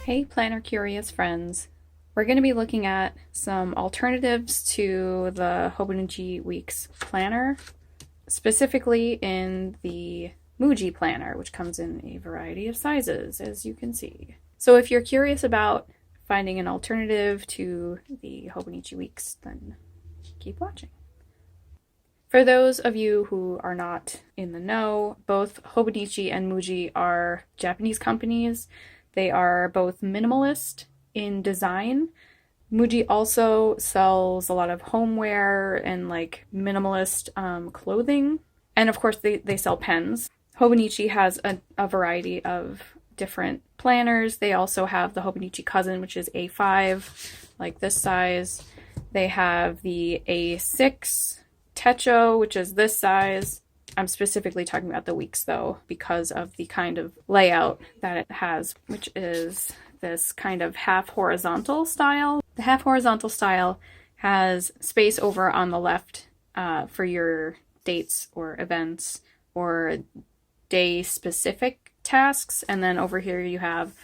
Hey planner curious friends, we're going to be looking at some alternatives to the Hobonichi Weeks Planner, specifically in the MUJI Planner, which comes in a variety of sizes, as you can see. So if you're curious about finding an alternative to the Hobonichi Weeks, then keep watching. For those of you who are not in the know, both Hobonichi and MUJI are Japanese companies. They are both minimalist in design. MUJI also sells a lot of homeware and like minimalist clothing. And of course, they sell pens. Hobonichi has a variety of different planners. They also have the Hobonichi Cousin, which is A5, like this size. They have the A6 Techo, which is this size. I'm specifically talking about the weeks though, because of the kind of layout that it has, which is this kind of half horizontal style. The half horizontal style has space over on the left for your dates or events or day specific tasks. And then over here you have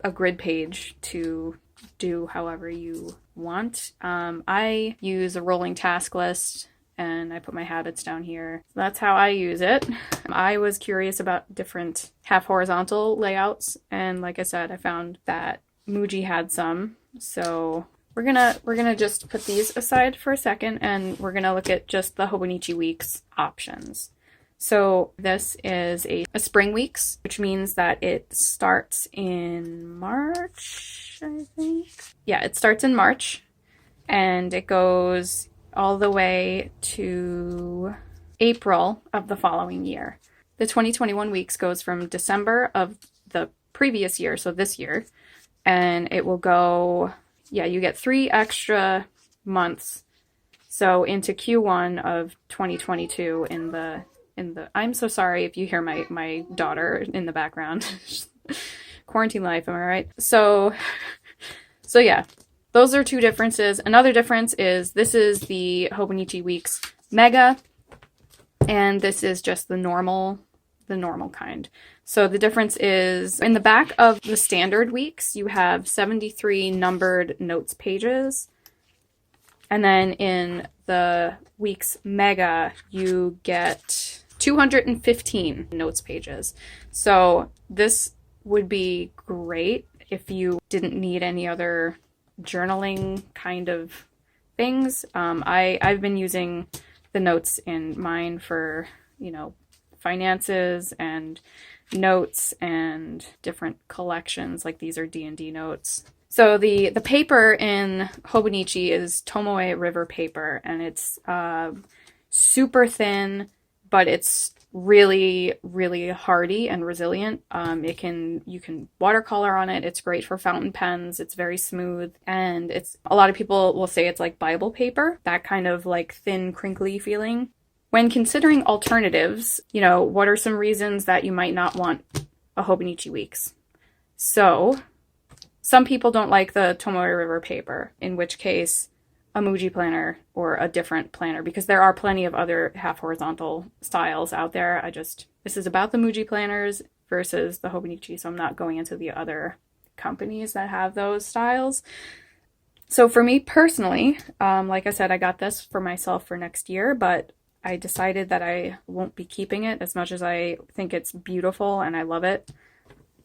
a grid page to do however you want. I use a rolling task list and I put my habits down here. That's how I use it. I was curious about different half horizontal layouts, and like I said, I found that MUJI had some. So we're gonna just put these aside for a second, and we're gonna look at just the Hobonichi Weeks options. So this is a spring weeks, which means that it starts in March, I think. Yeah, it starts in March, and it goes all the way to April of the following year. The 2021 weeks goes from December of the previous year, so this year, and it will go, yeah, you get 3 extra months. So into Q1 of 2022 in the I'm so sorry if you hear my daughter in the background. Quarantine life, am I right? So yeah. Those are two differences. Another difference is this is the Hobonichi Weeks Mega, and this is just the normal kind. So the difference is in the back of the standard weeks, you have 73 numbered notes pages. And then in the Weeks Mega, you get 215 notes pages. So this would be great if you didn't need any other journaling kind of things. I've been using the notes in mine for, finances and notes and different collections. Like these are D&D notes. So the paper in Hobonichi is Tomoe River paper, and it's super thin, but it's really, really hardy and resilient. You can watercolor on it. It's great for fountain pens. It's very smooth, and a lot of people will say it's like Bible paper, that kind of like thin, crinkly feeling. When considering alternatives, what are some reasons that you might not want a Hobonichi Weeks? So some people don't like the Tomoe River paper, in which case a MUJI planner or a different planner, because there are plenty of other half horizontal styles out there. This is about the MUJI planners versus the Hobonichi, so I'm not going into the other companies that have those styles. So for me personally, like I said, I got this for myself for next year, but I decided that I won't be keeping it as much as I think it's beautiful and I love it.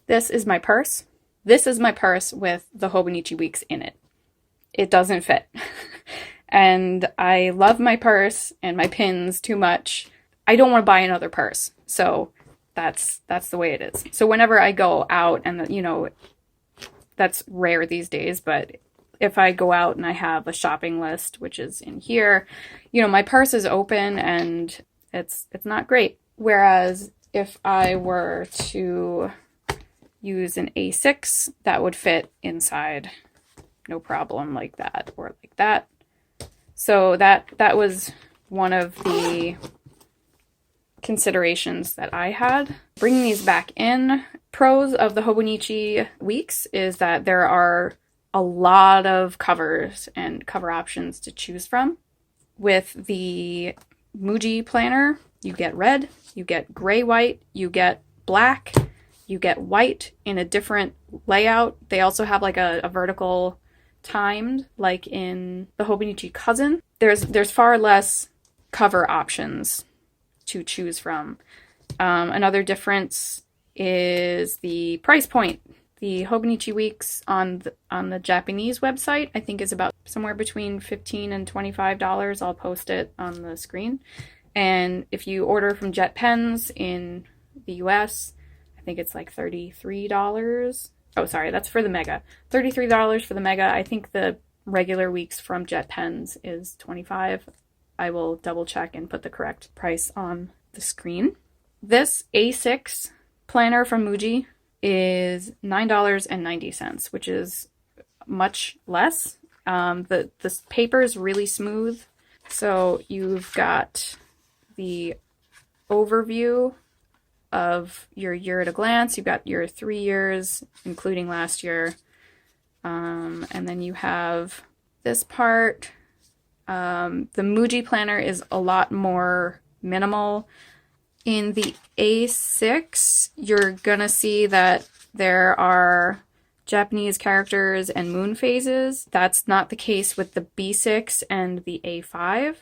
This is my purse. This is my purse with the Hobonichi Weeks in it. It doesn't fit. And I love my purse and my pins too much. I don't want to buy another purse. So that's the way it is. So whenever I go out, and that's rare these days, but if I go out and I have a shopping list, which is in here, my purse is open and it's not great. Whereas if I were to use an A6, that would fit inside no problem, like that or like that. So that was one of the considerations that I had. Bringing these back in, pros of the Hobonichi Weeks is that there are a lot of covers and cover options to choose from. With the MUJI planner, you get red, you get gray-white, you get black, you get white in a different layout. They also have like a vertical timed, like in the Hobonichi Cousin. There's far less cover options to choose from. Another difference is the price point. The Hobonichi Weeks on the Japanese website, I think, is about somewhere between $15 and $25. I'll post it on the screen. And if you order from Jet Pens in the US, I think it's like $33. Oh, sorry, that's for the Mega. $33 for the Mega. I think the regular Weeks from Jet Pens is $25. I will double check and put the correct price on the screen. This A6 planner from MUJI is $9.90, which is much less. The paper is really smooth. So you've got the overview of your year at a glance. You've got your 3 years, including last year. And then you have this part. The MUJI planner is a lot more minimal. In the A6, you're gonna see that there are Japanese characters and moon phases. That's not the case with the B6 and the A5.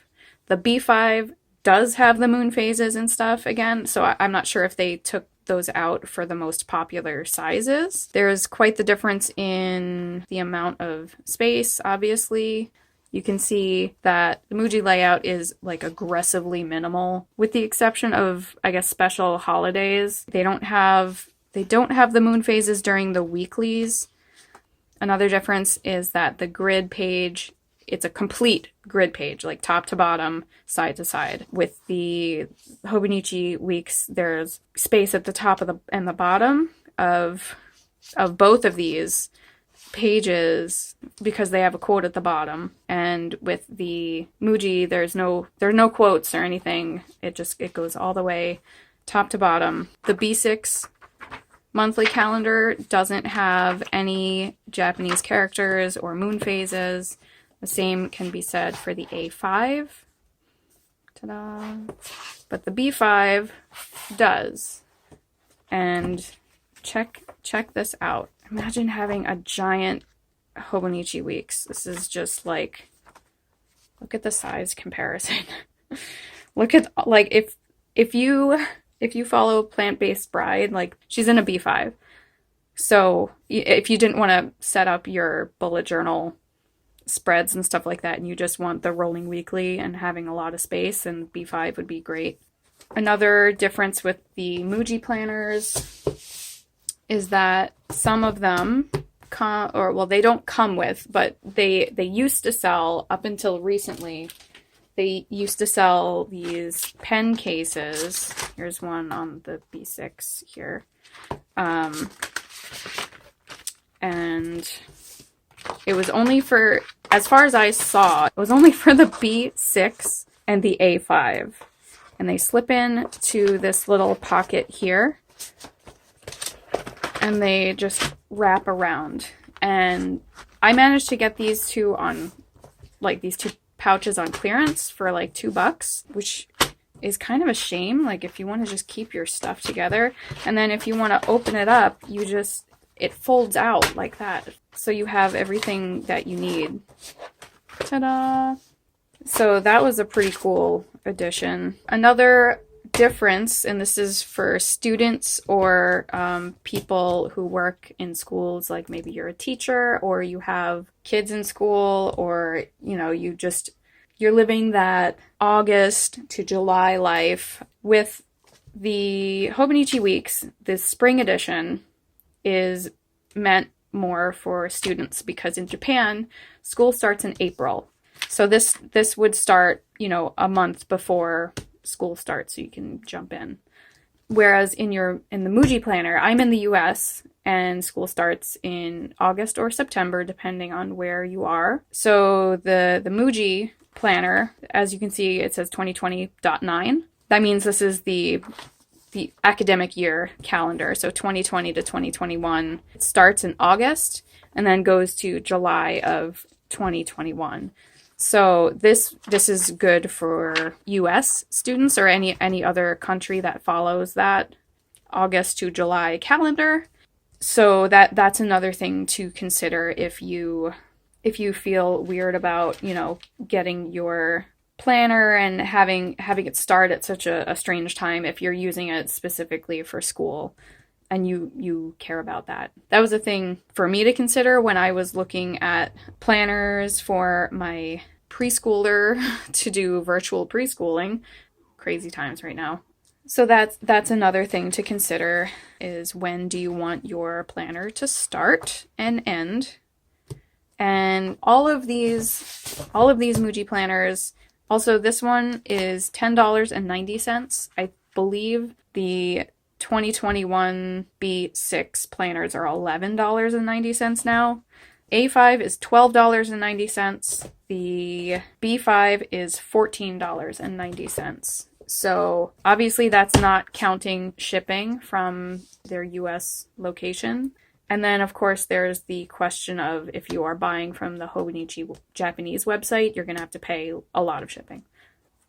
The B5 does have the moon phases and stuff again, so I'm not sure if they took those out for the most popular sizes. There's quite the difference in the amount of space, obviously. You can see that the MUJI layout is like aggressively minimal, with the exception of, I guess, special holidays. They don't have the moon phases during the weeklies. Another difference is that the grid page, it's a complete grid page, like top to bottom, side to side. With the Hobonichi Weeks, there's space at the top of and the bottom of both of these pages because they have a quote at the bottom. And with the MUJI, there are no quotes or anything. It goes all the way top to bottom. The B6 monthly calendar doesn't have any Japanese characters or moon phases. The same can be said for the A5. Ta-da! But the B5 does. And check this out. Imagine having a giant Hobonichi Weeks. This is just like, look at the size comparison. Look at, like, if you follow Plant-Based Bride, like, she's in a B5. So if you didn't want to set up your bullet journal spreads and stuff like that, and you just want the rolling weekly and having a lot of space, then B5 would be great. Another difference with the MUJI planners is that some of them they don't come with, but they used to sell, up until recently, they used to sell these pen cases. Here's one on the B6 here. And it was only for, as far as I saw, it was only for the B6 and the A5. And they slip in to this little pocket here. And they just wrap around. And I managed to get these two on, like, these two pouches on clearance for like $2, which is kind of a shame. Like, if you want to just keep your stuff together, and then if you want to open it up, it folds out like that. So you have everything that you need. Ta-da! So that was a pretty cool addition. Another difference, and this is for students or people who work in schools, like maybe you're a teacher or you have kids in school, or you're living that August to July life. With the Hobonichi Weeks, this spring edition is meant more for students because in Japan, school starts in April. So this would start, a month before school starts, so you can jump in. Whereas in the MUJI planner, I'm in the US and school starts in August or September, depending on where you are. So the MUJI planner, as you can see, it says 2020.9. That means this is the academic year calendar. So 2020 to 2021. It starts in August and then goes to July of 2021. So this is good for US students or any other country that follows that August to July calendar. So that's another thing to consider if you feel weird about, getting your planner and having it start at such a strange time if you're using it specifically for school and you care about that. That was a thing for me to consider when I was looking at planners for my preschooler to do virtual preschooling. Crazy times right now. So that's another thing to consider, is when do you want your planner to start and end. And all of these MUJI planners, also this one is $10.90. I believe the 2021 B6 planners are $11.90 now. A5 is $12.90. The B5 is $14.90. So obviously that's not counting shipping from their US location. And then, of course, there's the question of if you are buying from the Hobonichi Japanese website, you're going to have to pay a lot of shipping.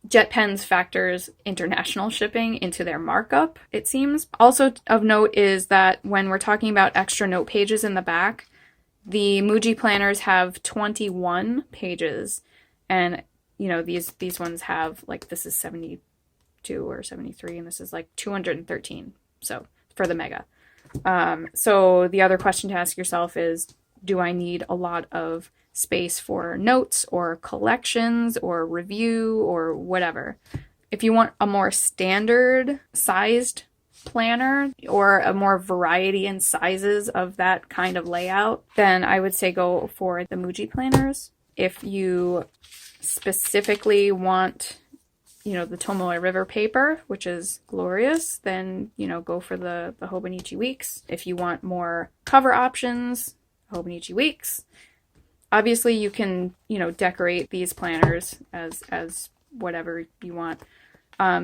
JetPens factors international shipping into their markup, it seems. Also of note is that when we're talking about extra note pages in the back, the MUJI planners have 21 pages. And, these ones have, like, this is 72 or 73, and this is like 213. So for the mega. So the other question to ask yourself is, do I need a lot of space for notes or collections or review or whatever? If you want a more standard sized planner or a more variety in sizes of that kind of layout, then I would say go for the MUJI planners. If you specifically want the Tomoe River paper, which is glorious, then, go for the Hobonichi Weeks. If you want more cover options, Hobonichi Weeks. Obviously, you can, decorate these planners as whatever you want.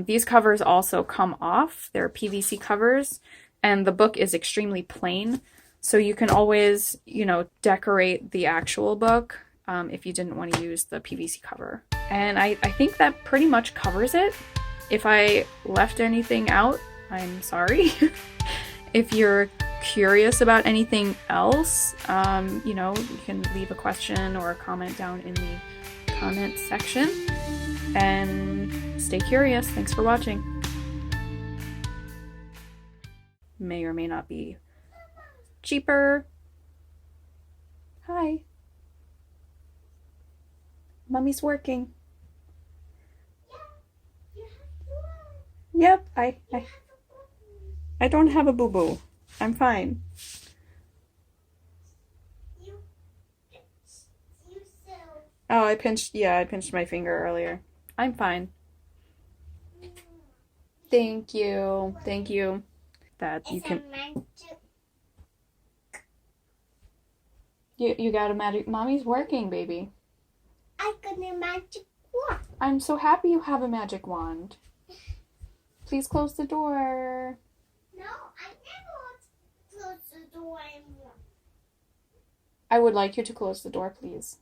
These covers also come off. They're PVC covers, and the book is extremely plain. So you can always, decorate the actual book if you didn't want to use the PVC cover. And I think that pretty much covers it. If I left anything out, I'm sorry. If you're curious about anything else, you can leave a question or a comment down in the comment section. And stay curious. Thanks for watching. May or may not be cheaper. Hi. Mommy's working. Yep, I don't have a boo-boo. I'm fine. Oh, I pinched my finger earlier. I'm fine. Thank you. That you can. You got a magic. Mommy's working, baby. I got a magic wand. I'm so happy you have a magic wand. Please close the door. No, I never want to close the door anymore. I would like you to close the door, please.